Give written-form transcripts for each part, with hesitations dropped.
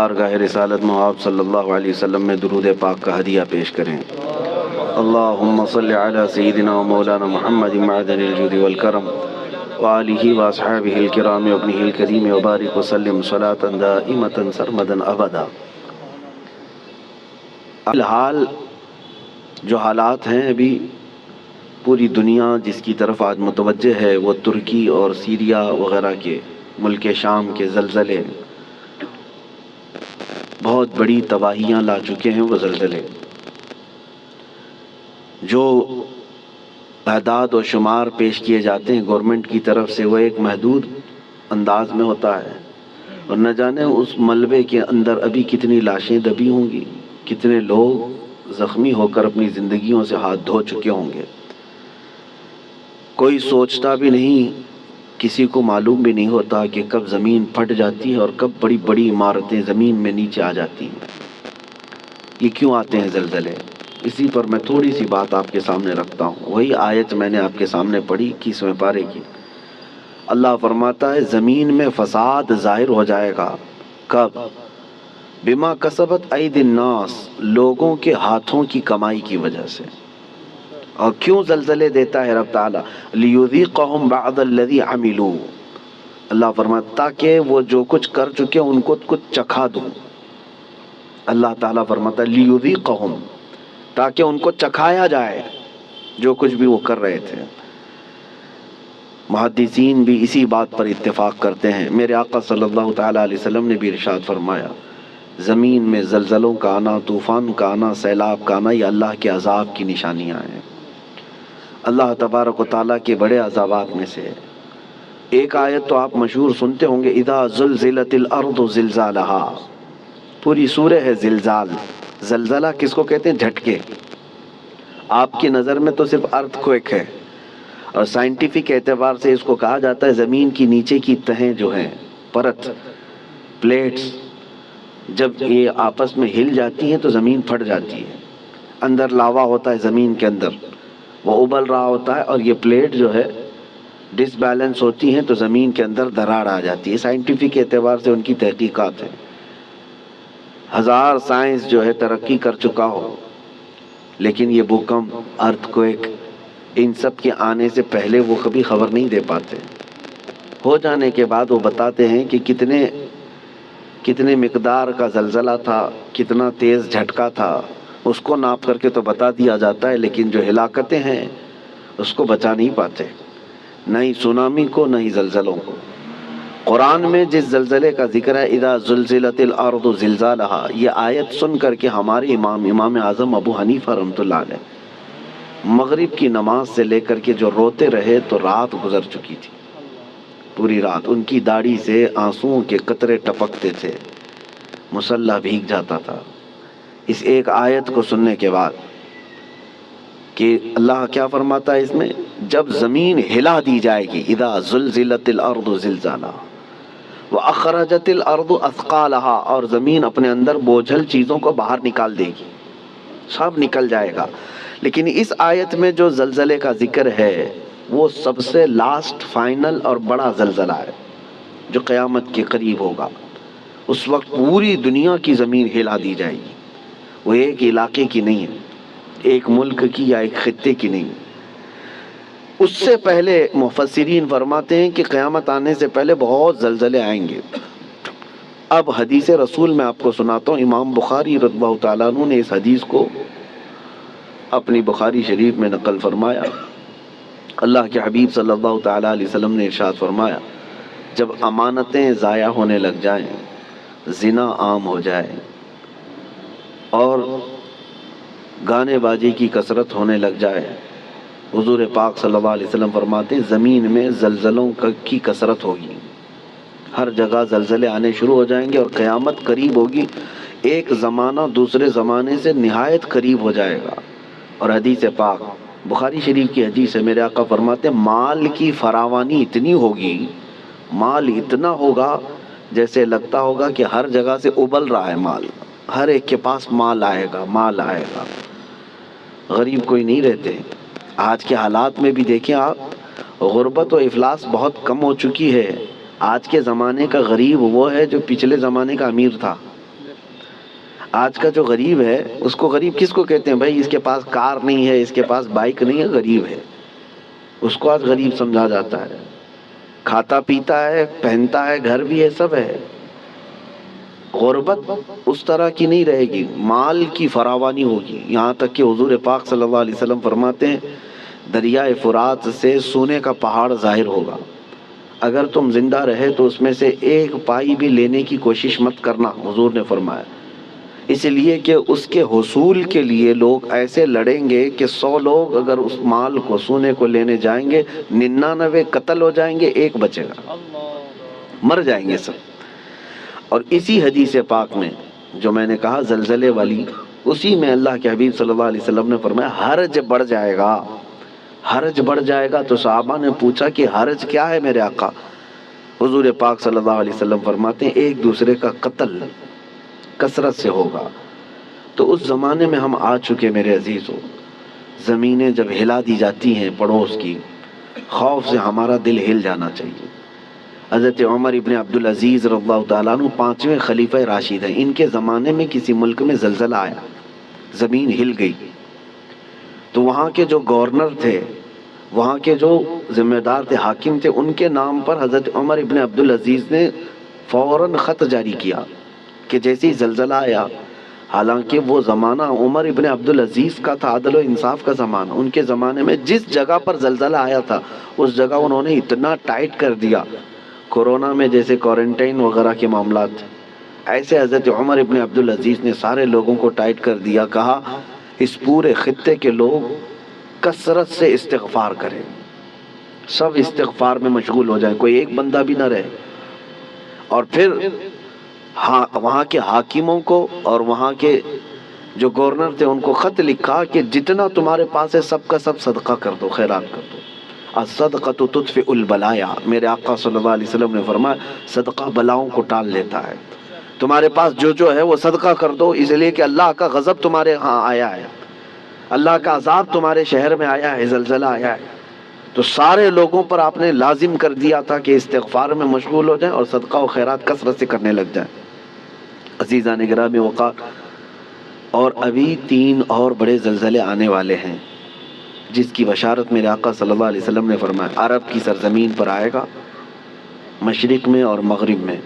بارگاہ رسالت میں آپ صلی اللہ علیہ وسلم میں درود پاک کا ہدیہ پیش کریں۔ اللہم صلی علی سیدنا و مولانا محمد معدن الجود والکرم وآلہ واصحابہ الکرام وابنہ الکریم وبارک وسلم صلاة دائمة سرمدا ابدا۔ الحال جو حالات ہیں ابھی پوری دنیا جس کی طرف آج متوجہ ہے وہ ترکی اور سیریا وغیرہ کے ملک شام کے زلزلے بہت بڑی تباہیاں لا چکے ہیں۔ وہ زلزلے جو اعداد و شمار پیش کیے جاتے ہیں گورنمنٹ کی طرف سے وہ ایک محدود انداز میں ہوتا ہے، اور نہ جانے اس ملبے کے اندر ابھی کتنی لاشیں دبی ہوں گی، کتنے لوگ زخمی ہو کر اپنی زندگیوں سے ہاتھ دھو چکے ہوں گے۔ کوئی سوچتا بھی نہیں، کسی کو معلوم بھی نہیں ہوتا کہ کب زمین پھٹ جاتی ہے اور کب بڑی بڑی عمارتیں زمین میں نیچے آ جاتی ہیں۔ یہ کیوں آتے ہیں زلزلے؟ اسی پر میں تھوڑی سی بات آپ کے سامنے رکھتا ہوں۔ وہی آیت میں نے آپ کے سامنے پڑھی 21ویں پارے کی۔ اللہ فرماتا ہے زمین میں فساد ظاہر ہو جائے گا۔ کب؟ بما کسبت ایدی الناس، لوگوں کے ہاتھوں کی کمائی کی وجہ سے۔ اور کیوں زلزلے دیتا ہے رب تعالیٰ؟ لیذیقہم بعض الذی عملوا، اللہ فرماتا تاکہ وہ جو کچھ کر چکے ان کو کچھ چکھا دوں۔ اللہ تعالیٰ فرماتا ہے لیذیقہم، تاکہ ان کو چکھایا جائے جو کچھ بھی وہ کر رہے تھے۔ محدثین بھی اسی بات پر اتفاق کرتے ہیں۔ میرے آقا صلی اللہ تعالیٰ علیہ وسلم نے بھی ارشاد فرمایا زمین میں زلزلوں کا آنا، طوفان کا آنا، سیلاب کا آنا، یہ اللہ کے عذاب کی نشانیاں ہیں۔ اللہ تبارک و تعالیٰ کے بڑے عذابات میں سے ایک آیت تو آپ مشہور سنتے ہوں گے، اذا زلزلت الارض زلزالہا، پوری سورہ ہے زلزال۔ زلزلہ کس کو کہتے ہیں؟ جھٹکے۔ آپ کی نظر میں تو صرف ارتھ کوئک ہے، اور سائنٹیفک اعتبار سے اس کو کہا جاتا ہے زمین کی نیچے کی تہیں جو ہیں، پرت، پلیٹس، جب یہ آپس میں ہل جاتی ہیں تو زمین پھٹ جاتی ہے۔ اندر لاوا ہوتا ہے زمین کے اندر، وہ ابل رہا ہوتا ہے، اور یہ پلیٹ جو ہے ڈس بیلنس ہوتی ہیں تو زمین کے اندر دراڑ آ جاتی ہے۔ سائنٹیفک اعتبار سے ان کی تحقیقات ہیں۔ ہزار سائنس جو ہے ترقی کر چکا ہو، لیکن یہ بھوکمپ، ارتھ کوئک، ان سب کے آنے سے پہلے وہ کبھی خبر نہیں دے پاتے۔ ہو جانے کے بعد وہ بتاتے ہیں کہ کتنے مقدار کا زلزلہ تھا، کتنا تیز جھٹکا تھا، اس کو ناپ کر کے تو بتا دیا جاتا ہے، لیکن جو ہلاکتیں ہیں اس کو بچا نہیں پاتے، نہ ہی سونامی کو، نہ ہی زلزلوں کو۔ قرآن میں جس زلزلے کا ذکر ہے اذا زلزلت الارض زلزالہا، یہ آیت سن کر کے ہمارے امام اعظم ابو حنیفہ رحمۃ اللہ علیہ مغرب کی نماز سے لے کر کے جو روتے رہے تو رات گزر چکی تھی، پوری رات ان کی داڑھی سے آنسوؤں کے قطرے ٹپکتے تھے، مصلی بھیگ جاتا تھا اس ایک آیت کو سننے کے بعد کہ اللہ کیا فرماتا ہے اس میں، جب زمین ہلا دی جائے گی، اذا زلزلت الارض زلزالہا واخرجت الارض اثقالہا، اور زمین اپنے اندر بوجھل چیزوں کو باہر نکال دے گی، سب نکل جائے گا۔ لیکن اس آیت میں جو زلزلے کا ذکر ہے وہ سب سے لاسٹ، فائنل اور بڑا زلزلہ ہے جو قیامت کے قریب ہوگا۔ اس وقت پوری دنیا کی زمین ہلا دی جائے گی، وہ ایک علاقے کی نہیں ہے، ایک ملک کی یا ایک خطے کی نہیں۔ اس سے پہلے مفسرین فرماتے ہیں کہ قیامت آنے سے پہلے بہت زلزلے آئیں گے۔ اب حدیث رسول میں آپ کو سناتا ہوں، امام بخاری رضی اللہ تعالیٰ عنہ نے اس حدیث کو اپنی بخاری شریف میں نقل فرمایا۔ اللہ کے حبیب صلی اللہ تعالیٰ علیہ وسلم نے ارشاد فرمایا جب امانتیں ضائع ہونے لگ جائیں، زنا عام ہو جائے اور گانے بازی کی کثرت ہونے لگ جائے، حضور پاک صلی اللہ علیہ وسلم فرماتے ہیں زمین میں زلزلوں کی کثرت ہوگی، ہر جگہ زلزلے آنے شروع ہو جائیں گے اور قیامت قریب ہوگی، ایک زمانہ دوسرے زمانے سے نہایت قریب ہو جائے گا۔ اور حدیث پاک بخاری شریف کی حدیث ہے، میرے آقا فرماتے ہیں مال کی فراوانی اتنی ہوگی، مال اتنا ہوگا جیسے لگتا ہوگا کہ ہر جگہ سے ابل رہا ہے مال، ہر ایک کے پاس مال آئے گا، مال آئے گا، غریب کوئی نہیں رہتے۔ آج کے حالات میں بھی دیکھیں آپ، غربت و افلاس بہت کم ہو چکی ہے۔ آج کے زمانے کا غریب وہ ہے جو پچھلے زمانے کا امیر تھا۔ آج کا جو غریب ہے اس کو غریب کس کو کہتے ہیں؟ بھائی اس کے پاس کار نہیں ہے، اس کے پاس بائک نہیں ہے، غریب ہے، اس کو آج غریب سمجھا جاتا ہے۔ کھاتا پیتا ہے، پہنتا ہے، گھر بھی ہے، سب ہے۔ غربت اس طرح کی نہیں رہے گی، مال کی فراوانی ہوگی، یہاں تک کہ حضور پاک صلی اللہ علیہ وسلم فرماتے ہیں دریائے فرات سے سونے کا پہاڑ ظاہر ہوگا، اگر تم زندہ رہے تو اس میں سے ایک پائی بھی لینے کی کوشش مت کرنا، حضور نے فرمایا، اس لیے کہ اس کے حصول کے لیے لوگ ایسے لڑیں گے کہ 100 لوگ اگر اس مال کو، سونے کو لینے جائیں گے، 99 قتل ہو جائیں گے، ایک بچے گا، مر جائیں گے سب۔ اور اسی حدیث پاک میں جو میں نے کہا زلزلے والی، اسی میں اللہ کے حبیب صلی اللہ علیہ وسلم نے فرمایا حرج بڑھ جائے گا، حرج بڑھ جائے گا۔ تو صحابہ نے پوچھا کہ حرج کیا ہے میرے آقا؟ حضور پاک صلی اللہ علیہ وسلم فرماتے ہیں ایک دوسرے کا قتل کثرت سے ہوگا۔ تو اس زمانے میں ہم آ چکے میرے عزیزو، زمینیں جب ہلا دی جاتی ہیں پڑوس کی، خوف سے ہمارا دل ہل جانا چاہیے۔ حضرت عمر ابن عبدالعزیز رضی اللہ تعالیٰ عنہ 5ویں خلیفہ راشد ہیں، ان کے زمانے میں کسی ملک میں زلزلہ آیا، زمین ہل گئی، تو وہاں کے جو گورنر تھے، وہاں کے جو ذمہ دار تھے، حاکم تھے، ان کے نام پر حضرت عمر ابن عبدالعزیز نے فوراً خط جاری کیا کہ جیسے ہی زلزلہ آیا، حالانکہ وہ زمانہ عمر ابن عبدالعزیز کا تھا، عدل و انصاف کا زمانہ، ان کے زمانے میں جس جگہ پر زلزلہ آیا تھا اس جگہ انہوں نے اتنا ٹائٹ کر دیا، کورونا میں جیسے کوارنٹائن وغیرہ کے معاملات تھے، ایسے حضرت عمر ابن عبدالعزیز نے سارے لوگوں کو ٹائٹ کر دیا، کہا اس پورے خطے کے لوگ کثرت سے استغفار کریں، سب استغفار میں مشغول ہو جائیں، کوئی ایک بندہ بھی نہ رہے۔ اور پھر وہاں کے حاکموں کو اور وہاں کے جو گورنر تھے ان کو خط لکھا کہ جتنا تمہارے پاس ہے سب کا سب صدقہ کر دو، خیرات کر دو، الصدقۃ تطفئ البلایا، میرے آقا صلی اللہ علیہ وسلم نے فرمایا صدقہ بلاؤں کو ٹال لیتا ہے، تمہارے پاس جو ہے وہ صدقہ کر دو، اس لیے کہ اللہ کا غضب تمہارے ہاں آیا ہے، اللہ کا عذاب تمہارے شہر میں آیا ہے، زلزلہ آیا ہے۔ تو سارے لوگوں پر آپ نے لازم کر دیا تھا کہ استغفار میں مشغول ہو جائیں اور صدقہ و خیرات کثرت سے کرنے لگ جائیں۔ عزیزان گرامی وقار، اور ابھی 3 اور بڑے زلزلے آنے والے ہیں جس کی بشارت میرے آقا صلی اللہ علیہ وسلم نے فرمایا، عرب کی سرزمین پر آئے گا، مشرق میں اور مغرب میں،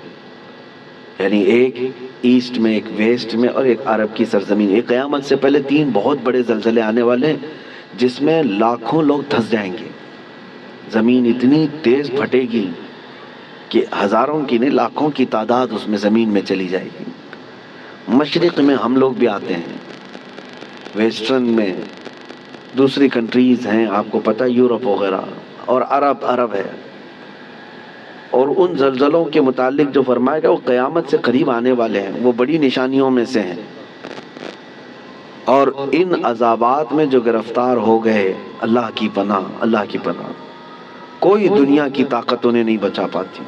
یعنی ایک ایسٹ میں، ایک ویسٹ میں، اور ایک عرب کی سرزمین۔ ایک قیامت سے پہلے 3 بہت بڑے زلزلے آنے والے ہیں جس میں لاکھوں لوگ دھنس جائیں گے، زمین اتنی تیز پھٹے گی کہ ہزاروں کی نہیں لاکھوں کی تعداد اس میں زمین میں چلی جائے گی۔ مشرق میں ہم لوگ بھی آتے ہیں، ویسٹرن میں دوسری کنٹریز ہیں، آپ کو پتہ یورپ وغیرہ، اور عرب ہے۔ اور ان زلزلوں کے متعلق جو فرمایا گیا وہ قیامت سے قریب آنے والے ہیں، وہ بڑی نشانیوں میں سے ہیں۔ اور ان عذابات میں جو گرفتار ہو گئے، اللہ کی پناہ، اللہ کی پناہ، کوئی دنیا کی طاقت انہیں نہیں بچا پاتی،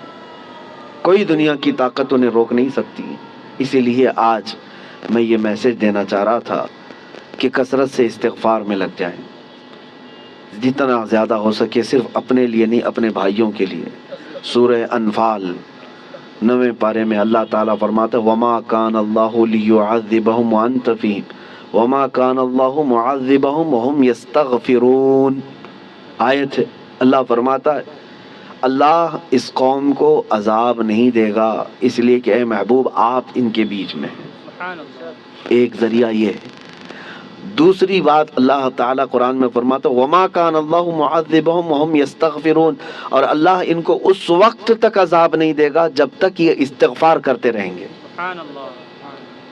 کوئی دنیا کی طاقت انہیں روک نہیں سکتی۔ اسی لیے آج میں یہ میسج دینا چاہ رہا تھا کہ کثرت سے استغفار میں لگ جائیں، جتنا زیادہ ہو سکے، صرف اپنے لیے نہیں، اپنے بھائیوں کے لیے۔ سورہ انفال 9ویں پارے میں اللہ تعالیٰ فرماتا ہے وَمَا كَانَ اللَّهُ لِيُعَذِّبَهُمْ وَأَنْتَ فِيهِمْ وَمَا كَانَ اللَّهُ مُعَذِّبَهُمْ وَهُمْ يَسْتَغْفِرُونَ۔ آیت ہے، اللہ فرماتا ہے اللہ اس قوم کو عذاب نہیں دے گا اس لیے کہ اے محبوب آپ ان کے بیچ میں ہیں۔ ایک ذریعہ یہ ہے۔ دوسری بات اللہ تعالیٰ قرآن میں فرماتا وَمَا كَانَ اللَّهُ مُعَذِّبَهُمْ وَهُمْ يَسْتَغْفِرُونَ، اور اللہ ان کو اس وقت تک عذاب نہیں دے گا جب تک یہ استغفار کرتے رہیں گے،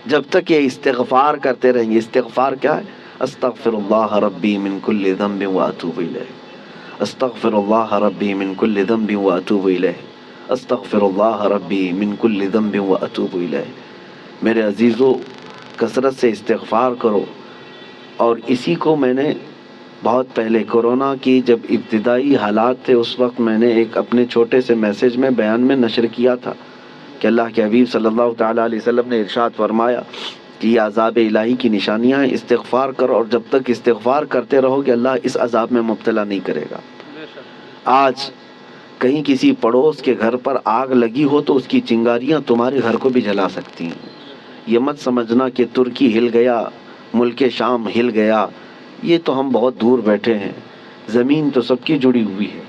جب تک یہ استغفار کرتے رہیں گے۔ استغفار کیا ہے؟ استغفر اللہ ربی من کل ذنب واتوب الیہ، استغفر اللہ ربی من کل ذنب واتوب الیہ، استغفر اللہ ربی من کل ذنب واتوب الیہ۔ میرے عزیزو، کثرت سے استغفار کرو۔ اور اسی کو میں نے بہت پہلے کورونا کی جب ابتدائی حالات تھے اس وقت میں نے ایک اپنے چھوٹے سے میسج میں بیان میں نشر کیا تھا کہ اللہ کے حبیب صلی اللہ تعالیٰ علیہ وسلم نے ارشاد فرمایا کہ یہ عذاب الہی کی نشانیاں ہیں، استغفار کرو، اور جب تک استغفار کرتے رہو گے اللہ اس عذاب میں مبتلا نہیں کرے گا۔ آج کہیں کسی پڑوس کے گھر پر آگ لگی ہو تو اس کی چنگاریاں تمہارے گھر کو بھی جلا سکتی ہیں، یہ مت سمجھنا کہ ترکی ہل گیا، ملک شام ہل گیا، یہ تو ہم بہت دور بیٹھے ہیں، زمین تو سب کی جڑی ہوئی ہے،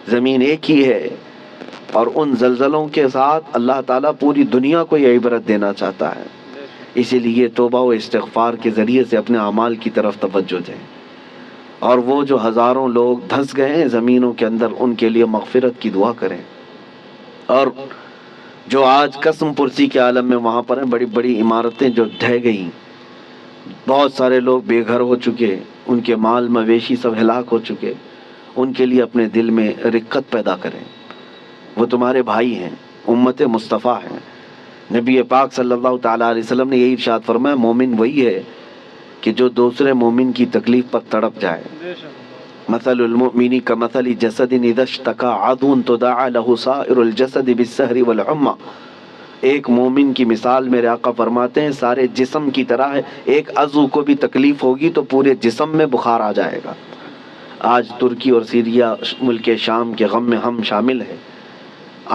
زمین ایک ہی ہے، اور ان زلزلوں کے ساتھ اللہ تعالیٰ پوری دنیا کو یہ عبرت دینا چاہتا ہے۔ اسی لیے توبہ و استغفار کے ذریعے سے اپنے اعمال کی طرف توجہ دیں، اور وہ جو ہزاروں لوگ دھنس گئے ہیں زمینوں کے اندر، ان کے لیے مغفرت کی دعا کریں، اور جو آج قسم پرسی کے عالم میں وہاں پر ہیں، بڑی بڑی عمارتیں جو ڈھہ گئیں، بہت سارے لوگ بے گھر ہو چکے، ان کے مال مویشی سب ہلاک ہو چکے، ان کے لیے اپنے دل میں رقت پیدا کریں، وہ تمہارے بھائی ہیں، امت مصطفیٰ ہیں۔ نبی پاک صلی اللہ تعالیٰ علیہ وسلم نے یہی ارشاد فرمایا، مومن وہی ہے کہ جو دوسرے مومن کی تکلیف پر تڑپ جائے۔ مثل المؤمن کمثل جسد اذا اشتكى عضو تداعى له سائر الجسد بالسهر والحمى۔ ایک مومن کی مثال میرے آقا فرماتے ہیں سارے جسم کی طرح ہے، ایک عضو کو بھی تکلیف ہوگی تو پورے جسم میں بخار آ جائے گا۔ آج ترکی اور سیریا ملک شام کے غم میں ہم شامل ہیں،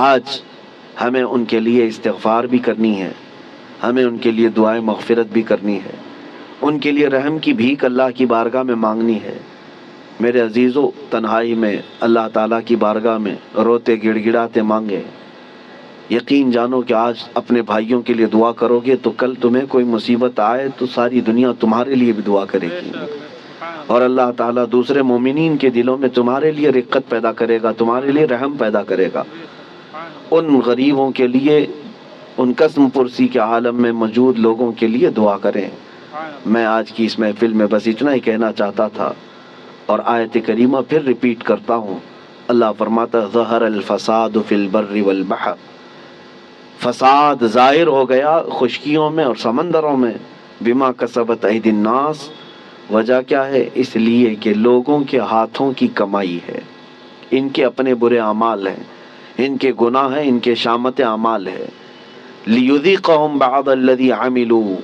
آج ہمیں ان کے لیے استغفار بھی کرنی ہے، ہمیں ان کے لیے دعائیں مغفرت بھی کرنی ہے، ان کے لیے رحم کی بھیک اللہ کی بارگاہ میں مانگنی ہے۔ میرے عزیزو، تنہائی میں اللہ تعالیٰ کی بارگاہ میں روتے گڑ گڑاتے مانگے، یقین جانو کہ آج اپنے بھائیوں کے لیے دعا کرو گے تو کل تمہیں کوئی مصیبت آئے تو ساری دنیا تمہارے لیے بھی دعا کرے گی، اور اللہ تعالیٰ دوسرے مومنین کے دلوں میں تمہارے لیے رقت پیدا کرے گا، تمہارے لیے رحم پیدا کرے گا۔ ان غریبوں کے لیے، ان قسم پرسی کے عالم میں موجود لوگوں کے لیے دعا کریں۔ میں آج کی اس محفل میں بس اتنا ہی کہنا چاہتا تھا، اور آیت کریمہ پھر ریپیٹ کرتا ہوں۔ اللہ فرماتا ظہر الفساد فی البر والبحر، فساد ظاہر ہو گیا خشکیوں میں اور سمندروں میں، بما کسبت ایدی الناس، وجہ کیا ہے؟ اس لیے کہ لوگوں کے ہاتھوں کی کمائی ہے، ان کے اپنے برے اعمال ہیں، ان کے گناہ ہیں، ان کے شامت اعمال ہے۔ لیذیقہم بعض الذی عملوا،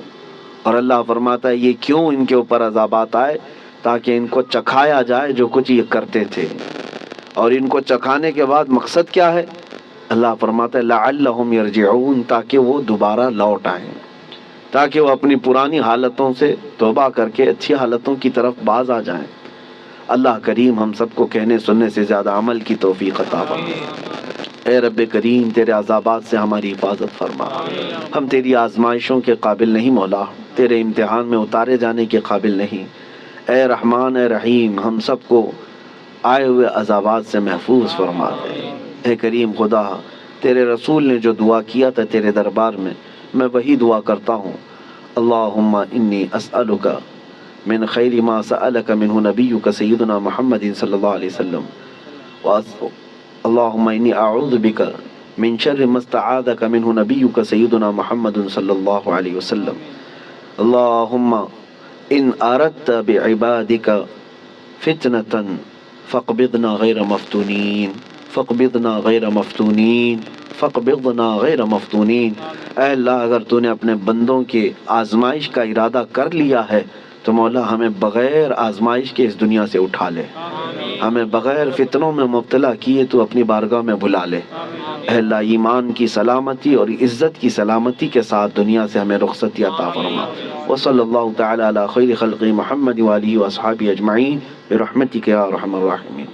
اور اللہ فرماتا ہے یہ کیوں ان کے اوپر عذابات آئے؟ تاکہ ان کو چکھایا جائے جو کچھ یہ کرتے تھے، اور ان کو چکھانے کے بعد مقصد کیا ہے؟ اللہ فرماتا ہے لعلہم یرجعون، تاکہ وہ دوبارہ لوٹ آئیں، تاکہ وہ اپنی پرانی حالتوں سے توبہ کر کے اچھی حالتوں کی طرف باز آ جائیں۔ اللہ کریم ہم سب کو کہنے سننے سے زیادہ عمل کی توفیق عطا فرمائے۔ اے رب کریم تیرے عذابات سے ہماری حفاظت فرما، ہم تیری آزمائشوں کے قابل نہیں مولا، تیرے امتحان میں اتارے جانے کے قابل نہیں۔ اے رحمان اے رحیم ہم سب کو آئے ہوئے عذابات سے محفوظ فرما دے۔ اے کریم خدا، تیرے رسول نے جو دعا کیا تھا تیرے دربار میں وہی دعا کرتا ہوں۔ اللہم انی اسألک من خیر ما سألک منہ نبیک سیدنا محمد صلی اللہ علیہ وسلم، اللہم انی اعوذ بک من شر ما استعاذک منہ نبیک سیدنا محمد صلی اللہ علیہ وسلم، اللہم ان اردت بعبادک فتنة فاقبضنا غیر مفتونین، فاقبضنا غیر مفتونین، فاقبضنا غیر مفتونین۔ اے اللہ اگر تو نے اپنے بندوں کے آزمائش کا ارادہ کر لیا ہے تو مولا ہمیں بغیر آزمائش کے اس دنیا سے اٹھا لے، ہمیں بغیر فتنوں میں مبتلا کیے تو اپنی بارگاہ میں بلا لے۔ اے اللہ ایمان کی سلامتی اور عزت کی سلامتی کے ساتھ دنیا سے ہمیں رخصتی عطا فرما۔ وصلی اللہ تعالی علی خیر خلق محمد وآلہ واصحابہ اجمعین برحمتک یا ارحم الراحمین۔